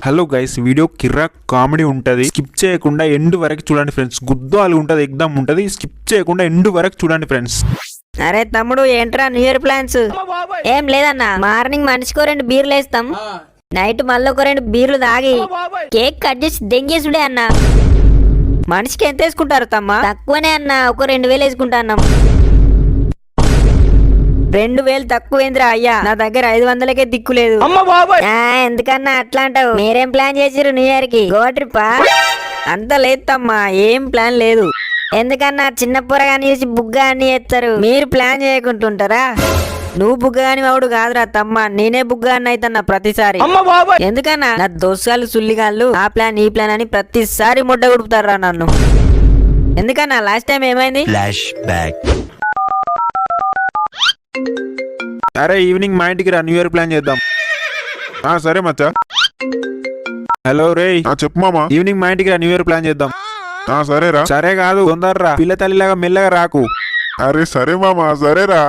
Hello guys, video కిర్రాక్ comedy ఉంటది. Skip చేయకుండా end వరకు చూడండి ఫ్రెండ్స్. గుద్దాలు ఉంటది, ఎగ్దాం ఉంటది. స్కిప్ చేయకుండా ఎండ్ వరకు చూడండి ఫ్రెండ్స్. అరే తమ్ముడు, ఏంట్రా న్యూ ఇయర్ ప్లాన్స్? ఏం లేదన్నా, మార్నింగ్ మనిషికో 2 బీర్లు వేస్తాం, నైట్ మళ్ళీ ఒక 2 బీర్లు తాగి కేక్ కట్ చేసి దెంగేసుడే అన్న. మనిషికి ఎంత వేసుకుంటారు తమ్మా? తక్కువనే అన్న, ఒక 2000 వేసుకుంటా అన్నాం. 2000 తక్కువేంద్రా అయ్యా, నా దగ్గర 500కే దిక్కులేదు. ఎందుకన్నా అట్లా అంటావు? మీరేం ప్లాన్ చేసిరు న్యూ ఇయర్ కి? గోవా ట్రిప్పా? అంత లేదు తమ్మా, ఏం ప్లాన్ లేదు. ఎందుకన్నా చిన్న పొరగాని చూసి బుగ్గ అని చేస్తారు, మీరు ప్లాన్ చేయకుంటుంటారా? నువ్వు బుగ్గగాని వాడు కాదురా తమ్మా, నేనే బుగ్గగాన్ని అయితన్నా ప్రతిసారి. ఎందుకన్నా నా దోసాలు సుల్లిగాళ్ళు ఆ ప్లాన్ ఈ ప్లాన్ అని ప్రతిసారి ముడ్డ గుడుపుతారా నన్ను. ఎందుకన్నా లాస్ట్ టైం ఏమైంది? Flash back. అరే ఈవినింగ్ మా ఇంటికి రా, న్యూ ఇయర్ ప్లాన్ చేద్దాం. సరే మచ్చా. హలో రే, చెప్పు మామా. ఈవినింగ్ మా ఇంటికి రా, న్యూ ఇయర్ ప్లాన్ చేద్దాం. సరేరా. సరే కాదు, తొందరరా, పిల్ల తల్లిలాగా మెల్లగా రాకు. అరే సరే మామా, సరేరా.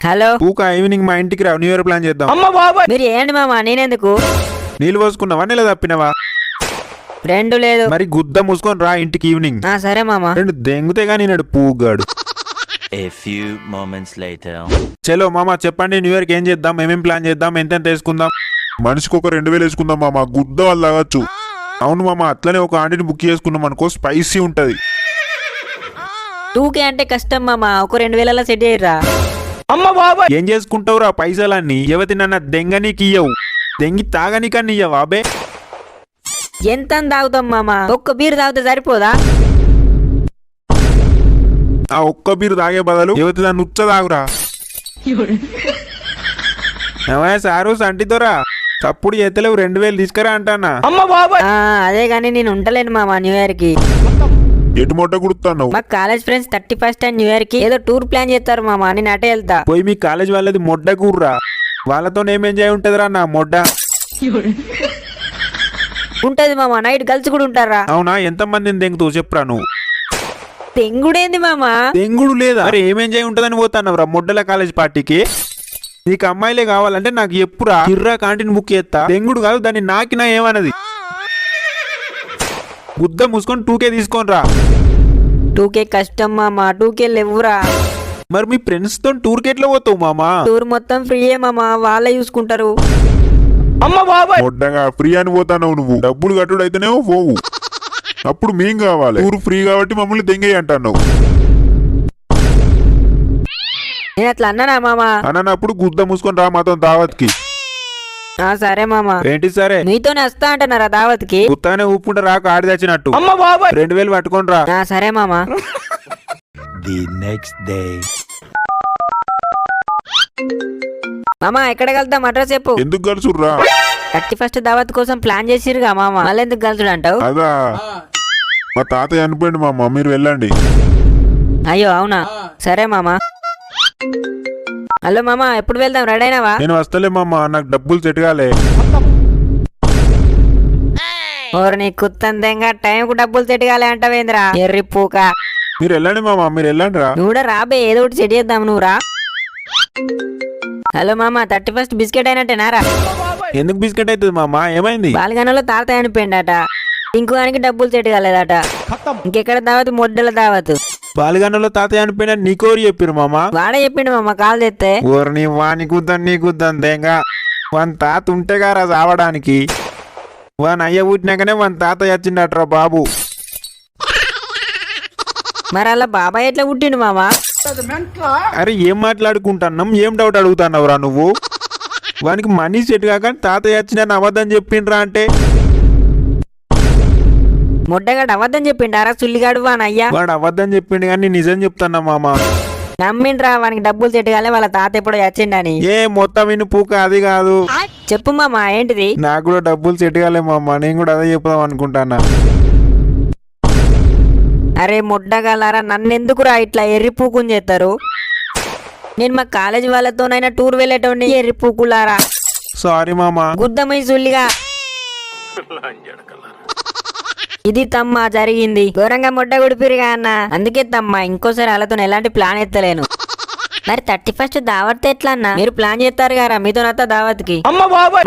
హలో పూక, ఈవినింగ్ మా ఇంటికి రా, న్యూ ఇయర్ ప్లాన్ చేద్దాం. మీరు ఏంటి మామా, నేనెందుకు? నీళ్ళు పోసుకున్నావా, నీళ్ళ తప్పినవా? 2 లేదు. మరి గుద్ద మూసుకొని రా ఇంటికి ఈవినింగ్. సరే మామా. 2 దెంగుతే గానీ నేడు పూగాడు. A few moments later. చలో మామా, చెప్పండి న్యూ ఇయర్ కి ఏం చేద్దాం, ఏమేం ప్లాన్ చేద్దాం, ఎంతెంత వేసుకుందాం? మనిషికి ఒక 2000 వేసుకుందాం మామా, గుద్ద వాళ్ళు తాగొచ్చు. అవును మామా, అట్లనే ఒక ఆంటీని బుక్ చేసుకున్నాం అనుకో, స్పైసీ ఉంటది. 2K అంటే కష్టం మామా, ఒక 2000 సెట్ చేయరా. ఏం చేసుకుంటావురా పైసలన్నీ? యువతి నన్న దెంగనీకి ఇయ్యవు, దెంగి తాగనీకని ఇయ్యవు. అబే ఎంత తాగుతాం మామా? ఒక్క బీర్ తాగితే సరిపోదా? ఆ ఒక్క బీరు తాగే బదులు యువతి దాన్ని ఉచ్చ తాగురా. ఏమయ్య సారు, సంటితోరా తప్పుడు ఎత్తలేవు, 2000 తీసుకురా అంటానా. అదే గానీ నేను ఉండలేను మామా న్యూ ఇయర్ కి. ఎటు మొట్ట కుడుతున్నావు? మా college friends 31st and new year కి ఏదో టూర్ ప్లాన్ చేస్తారు మామా, నేను అటే వెళ్తా. పోయి మీ కాలేజ్ వాళ్ళది మొడ్డ కూర్రా, వాళ్ళతో ఏం ఎంజాయ్ ఉంటదిరా నా మొడ్డ. ఉంటది మామా, నైట్ గర్ల్స్ కూడా ఉంటారా? అవునా, ఎంత మందిని దెంగుతావు చెప్పురా నువ్వు? తెంగుడేంది మామా? దెంగుడు లేదా? అరే ఏం ఎంజాయ్ ఉంటదని పోతానవరా మొడ్డల కాలేజ్ పార్టీకి? నీకు అమ్మాయిలే కావాలంటే నాకు ఎప్పుడా కిర్రా క్యాంటీన్ బుక్ చేస్తా. దెంగుడు కాదు, దాన్ని నాకినా ఏమన్నది. గుద్ద మూసుకొని 2K తీసుకొని రా. 2K కష్టం మామా, 2K లేవురా. మరి మీ ఫ్రెండ్స్ తో టూర్ కి ఎట్లా పోతావు మామా? టూర్ మొత్తం ఫ్రీయే మామా, వాళ్ళే చూసుకుంటారు. మొడ్డగా ఫ్రీ అని పోతావు నువ్వు. డబ్బులు కట్టుడు అయితేనేమో పోవు, అప్పుడు మేం కావాలి. ఊరు ఫ్రీ కాబట్టి మమ్మల్ని దెంగేయి అంటున్నావు. నేను అట్లా అన్నానా మామా? అన్నప్పుడు గుద్ద మూసుకొని రా మాతో దావత్కి. సరే మామా. ఏంటి సరే? మీతోనే వస్తా అంటున్నారా దావత్ కి? గుత్తానే ఊపుకుంటే రాక ఆడి తెచ్చినట్టు. 2000 పట్టుకొని రా. సరే మామా. The next day. మామా ఎక్కడికి వెళ్తాం, అడ్రస్ చెప్పు. ఎందుకు కలుసుర్రా? 31st దావత్ కోసం ప్లాన్ చేసిరుగా మామా, మళ్ళీ ఎందుకు కలుసుడు అంటావు? అదా, మా తాతయ్య చనిపోయింది మామ, మీరు వెళ్ళండి. అయ్యో అవునా, సరే మామా. హలో మామా, ఎప్పుడు వెళ్దాం, రెడీ అయినావా? నేను వస్తలే మామ, నాకు డబ్బులు సెట్ కాలే. ఓరు నీ కుత్తంగా టైంకు డబ్బులు సెట్ కాలే అంటావేంద్రా ఎర్రి పూక. మీరు వెళ్ళండి మామ, మీరు వెళ్ళండి రా. నువ్వు కూడా రాబే, ఏదో ఒకటి సెట్ చేద్దాం, నువ్వు రా. హలో మామా, 31st బిస్కెట్ అయినట్టేనారా? ఎందుకు బిస్కెట్ అవుతుంది మామా, ఏమైంది? బాలగనలో తాతయ్య అనిపోయిందట, ఇంకో దానికి డబ్బులు సెట్ కాలేదట. ఇంకెక్కడ దావత్? మొడ్డల దావత్. బాలిగానలో తాతయ్య అనిపోయినా నీకోరు చెప్పిరు మామా? వాడే చెప్పిండు మామా, కాల్ తెస్తే. ఊరిని వాని కుద్దని నీ కుద్దని దేంగా. వాని తాత ఉంటేగారా చావడానికి. వాని అయ్య పుట్టినాకనే వాని తాతయ్య వచ్చిండట్రా బాబు. మరి అలా బాబాయ్ ఎట్లా పుట్టిండు మామా? అరే ఏం మాట్లాడుకుంటున్నాం, ఏం డౌట్ అడుగుతున్నావురా నువ్వు? వానికి మనీ సెట్ కాక తాతయ్య వచ్చిన అబద్ధం చెప్పిండ్రా అంటే? మొడ్డగాడు అబద్ధం చెప్పిండారా సుల్లిగాడు వానయ్యా? వాడు అబద్ధం చెప్పిండు కానీ నిజం చెప్తున్నా మామా. నమ్మిండ్రా వానికి డబ్బులు సెట్ కాలే, వాళ్ళ తాత ఎప్పుడో వచ్చిండని. ఏ మొత్తం విను పూక, అది కాదు. చెప్పు మామా, ఏంటిది? నాకు కూడా డబ్బులు సెట్ కాలే మామా, నేను కూడా అదే చెప్దాం అనుకుంటానా. అరే మొడ్డగలారా, నన్నెందుకురా ఇట్లా ఎర్రి పూకుని చేస్తారు? నేను మా కాలేజీ వాళ్ళతోనైనా టూర్ వెళ్ళేటోని, ఎర్రి పూకులారా. సారీ మామా. గుద్దమై సుల్లిగా. ఇది తమ్మా జరిగింది, ఘోరంగా మొడ్డ గుడిపిరిగా అన్న. అందుకే తమ్మా ఇంకోసారి వాళ్ళతో ఎలాంటి ప్లాన్ ఎత్తలేను. మరి 31st దావత్ ఎట్లా అన్న? మీరు ప్లాన్ చేస్తారు కదా మీతోనత్తా దావత్కి.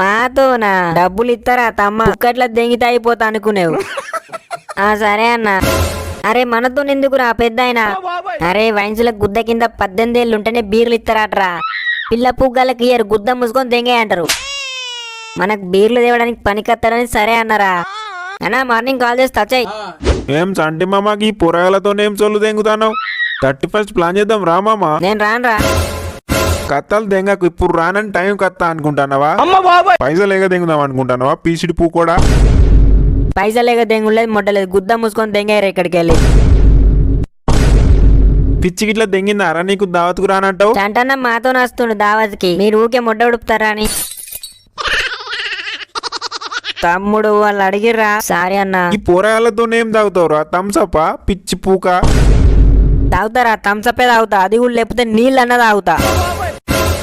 మాతోనా? డబ్బులు ఇస్తారా తమ్మ? ఒక్కట్లా దెంగితే అయిపోతా అనుకునేవు. సరే అన్న. అరే మనతో ఎందుకురా పెద్ద ఆయన? అరే వైన్స్ల గుద్ద కింద 18 ఏళ్ళు ఉంటేనే బీర్లు ఇస్తారట్రా. పిల్ల పుగ్గలకి ఇయర్ గుద్ద మూసుకొని దెంగే అంటారు. మనకు బీర్లు తేవడానికి పనికత్తారని సరే అన్నారా అన్నా. మార్నింగ్ కాల్ చేస్తా వచ్చాయి. ఏం చంటి మామకి ఈ పొరగాలతోనేం చొల్లు దెంగుతాను? 31st ప్లాన్ చేద్దాం రా మామ. నేను రానురా. కత్తాలు దెంగకు ఇప్పుడు రానని టైం కత్తా అనుకుంటానవా? పైసలు లేక దెంగుదాం అనుకుంటానవా? పీసిడి పూ కూడా పైసలేక దెంగులేదు మొట్టలేదు. గుద్ద మూసుకొని దెంగారు ఇక్కడికి వెళ్ళి. పిచ్చి గిట్లా దెంగిందారా నీకు దావత్కు రానంటావు? చంటన్న మాతో వస్తుండు దావత్కి. మీరు ఊకే మొడ్డ ఉడుపుతారా అని. తమ్ముడు వాళ్ళు అడిగిర్రా. సారీ అన్న. ఈ పొరగాలతోనేం తాగుతావురా? థమ్సప్ పిచ్చి పూక తాగుతారా? థమ్సపే తాగుతా. అది కూడా లేకపోతే నీళ్ళు అన్న తాగుతా.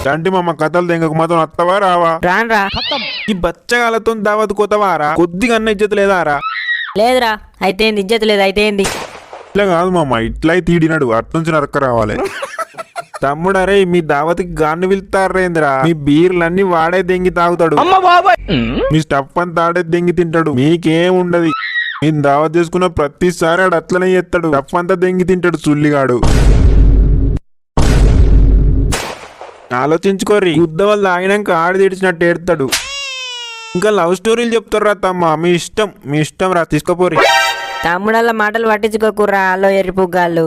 చంటి మామ కథలు దెంగకు మాత్రం అత్తవా రావా? రానురా. ఈ బచ్చగాలతో దావత్ కొత్తవారా? కొద్దిగా అన్న ఇజ్జత లేదారా? లేదురా. అయితే ఏంది? ఇజ్జత లేదు. అయితే ఏంది? ఇట్లా కాదు మామ, ఇట్లా తీడినాడు అట్నుంచి నరక్క రావాలి. తమ్ముడరే మీ దావత్కి గాన్ని పిలుతారేంద్రా? మీ బీర్లన్నీ వాడే దెంగి తాగుతాడు. మీ స్టఫ్ అంతా ఆడే దెంగి తింటాడు. మీకేం ఉండదు. నేను దావత్ చేసుకున్న ప్రతిసారి ఆడు అట్లనే చేస్తాడు. స్టఫ్ అంతా దెంగి తింటాడు సుల్లిగాడు. ఆలోచించుకోర్రి. యుద్ధ వల్ల ఆగినాక ఆడి తీడ్చినట్టు ఏడతాడు. ఇంకా లవ్ స్టోరీలు చెప్తారు రా తమ్మ. మీ ఇష్టం రా, తీసుకోపోరి. తమ్ముడల్ల మాటలు పట్టించుకోకుర్రా. అల్లో ఎర్రిపుగ్గాళ్ళు.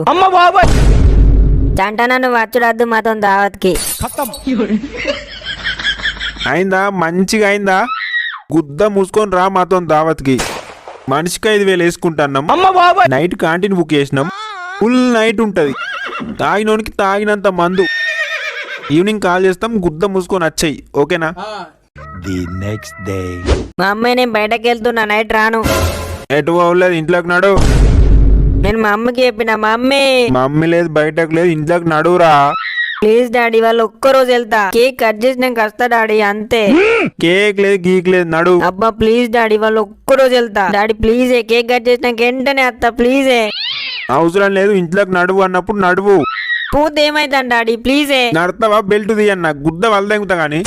చంటన నువ్వు వచ్చుడద్దు మాతో దావత్కి. అయిందా? మంచిగా అయిందా? గుద్ద మూసుకొని రా మాతో దావత్కి. మనిషికి 5,000 వేసుకుంటున్నాం. నైట్ క్యాంటీన్ బుక్ చేసినాం. ఫుల్ నైట్ ఉంటది. తాగినోనికి తాగినంత మందు. ఈవినింగ్ కాల్ చేస్తాం. గుద్ద మూసుకొని వచ్చాయి. ఓకేనా? The next day. మా అమ్మాయి నేను బయటకు వెళ్తున్నా. నైట్ రాను. ఎటు పోలేదు, ఇంట్లోకి నడు. నేను మా అమ్మకి చెప్పిన. మా మమ్మీ లేదు, బయటకు లేదు, ఇంట్లోకి నడువురా. ప్లీజ్ డాడీ వాళ్ళు ఒక్కరోజు వెళ్తా. కేక్ కట్ చేసినాక వస్తా డాడీ. అంతే. కేక్ లేదు గీక్ లేదు, నడు. అబ్బా ప్లీజ్ డాడీ వాళ్ళు ఒక్కరోజు వెళ్తా. డాడీ ప్లీజే. కేక్ కట్ చేసినాక వెంటనే వస్తా ప్లీజే. అవసరం లేదు, ఇంట్లోకి నడువు అన్నప్పుడు నడువు. పూత ఏమైతాను డాడీ ప్లీజే. నడతావా? బెల్ట్ తీయన్న గుద్ద వలదెంగుతా గాని.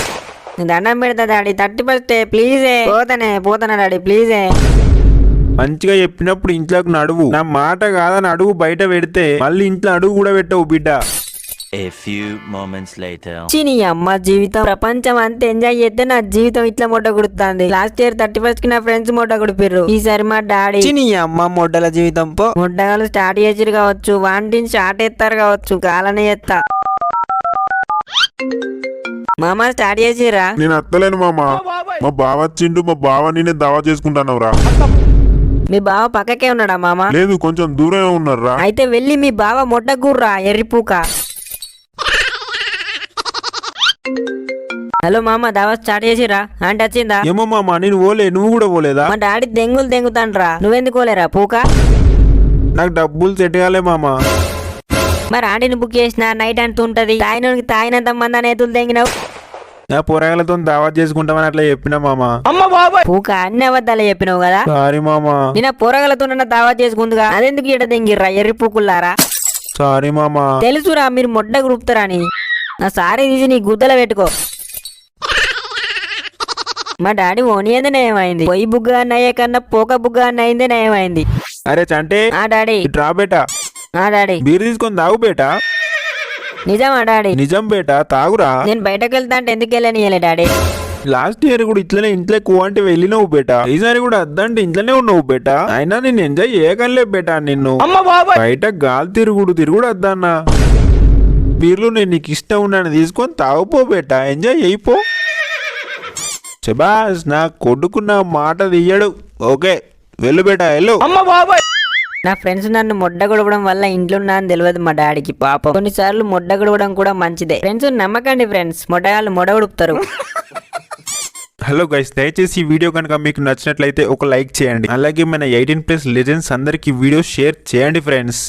దండం పెడతా డాడీ. 31st ప్లీజే. పోతానా డాడీ ప్లీజే. మంచిగా చెప్పినప్పుడు ఇంట్లోకి నడువు. నా మాట కాదని అడుగు బయట పెడితే మళ్ళీ ఇంట్లో అడుగు కూడా పెట్టవు బిడ్డ. A few moments later. నీ అమ్మ జీవితం. ప్రపంచం అంతా ఎంజాయ్ చేస్తే నా జీవితం ఇట్లా మొట్ట కుడుతుంది. లాస్ట్ ఇయర్ 31st కి నా ఫ్రెండ్స్ మొట్ట కుడిపిర్రు. ఈసారి మా డాడీ. నీ అమ్మ మొడ్డల జీవితం పో. మొడ్డగాలు స్టార్ట్ చేసిరు కావచ్చు. వాంటిని స్టార్ట్ ఎత్తారు కావచ్చు. కాలనే ఎత్తా. మామ స్టార్ట్ చేసిరా? నేను అత్తలేను మామ. మా బావ వచ్చిండు. మా బావ నేనే దావా చేసుకుంటాను రా. మీ బావ పక్కకే ఉన్నాడా మామ? లేదు, కొంచెం దూరమే ఉన్నారా. అయితే వెళ్ళి మీ బావ మొట్ట గుర్రా ఎర్రిపూక. హలో మామ దావా స్టార్ట్ చేసిరా? అంటే వచ్చిందా? ఏమో మామ, నేను పోలే. నువ్వు కూడా పోలేదా? మా డాడీ దెంగులు దెంగుతాండ్రా. నువ్వెందుకు పోలేరా పూక? నాకు డబ్బులు సెట్ కాలే మామ. మరి ఆంటీని బుక్ చేసిన నైట్ అంత ఉంటది. తాగినోనికి తాగినంత మంది అనేతులు దెంగినావు. నా పొరగాలతో దావత్ చేసుకుంటామని అట్లా చెప్పినా మామ. పూక అన్ని అబద్ధాలు చెప్పినావు కదా. సారీ మామ. నిన్న పొరగలతో దావా చేసుకుందిగా. అదెందుకు ఇట దెంగిర్రా ఎర్రి పూకుల్లారా? సారీ మామ. తెలుసురా మీరు మొడ్డ గురుపుతారని. నా సారీ తీసి నీ గుద్దల పెట్టుకో. మా డాడీ ఓనియంది నయమైంది. పొయ్యి బుగ్గ అన్నయ్యే కన్నా పోక బుగ్గ అన్నయిందే నయమైంది. అరే చంటే. ఆ డాడీ. రా బేటా. ఆ డాడీ. బీరు తీసుకొని తాగు బేటా. నిజమా డాడీ? నిజం బేటా, తాగురా. నేను బయటకు వెళ్తా అంటే ఎందుకు వెళ్ళనియలే డాడీ? లాస్ట్ ఇయర్ కూడా ఇట్లనే ఇంట్లో అంటే వెళ్ళినవు బేటా. ఈసారి కూడా అద్దంటే ఇంట్లోనే ఉన్నావు బేటా. అయినా నేను ఎంజాయ్ చేయగలే బేటా. నిన్ను బయట గాలి తిరుగుడు అద్దన్నా. బీర్లు నేను నీకు ఇష్టం ఉన్నాను తీసుకొని తాగుపో బేటా. ఎంజాయ్ అయిపో. శబాస్, నా కొడుకు నా మాట తీయడు. ఓకే వెళ్ళు బేటా, వెళ్ళు. నా ఫ్రెండ్స్ నన్ను మొడ్డ గొడవడం వల్ల ఇంట్లో ఉన్నా అని తెలియదు మా డాడీకి పాపం. కొన్నిసార్లు మొడ్డ గొడవడం కూడా మంచిదే. ఫ్రెండ్స్ నమ్మకండి ఫ్రెండ్స్. మొడ్డగాళ్ళు మొడ ఉడుపుతారు. హలో గైస్, దయచేసి ఈ వీడియో కనుక మీకు నచ్చినట్లయితే ఒక లైక్ చేయండి. అలాగే మన 18+ లెజెండ్స్ అందరికి వీడియో షేర్ చేయండి ఫ్రెండ్స్.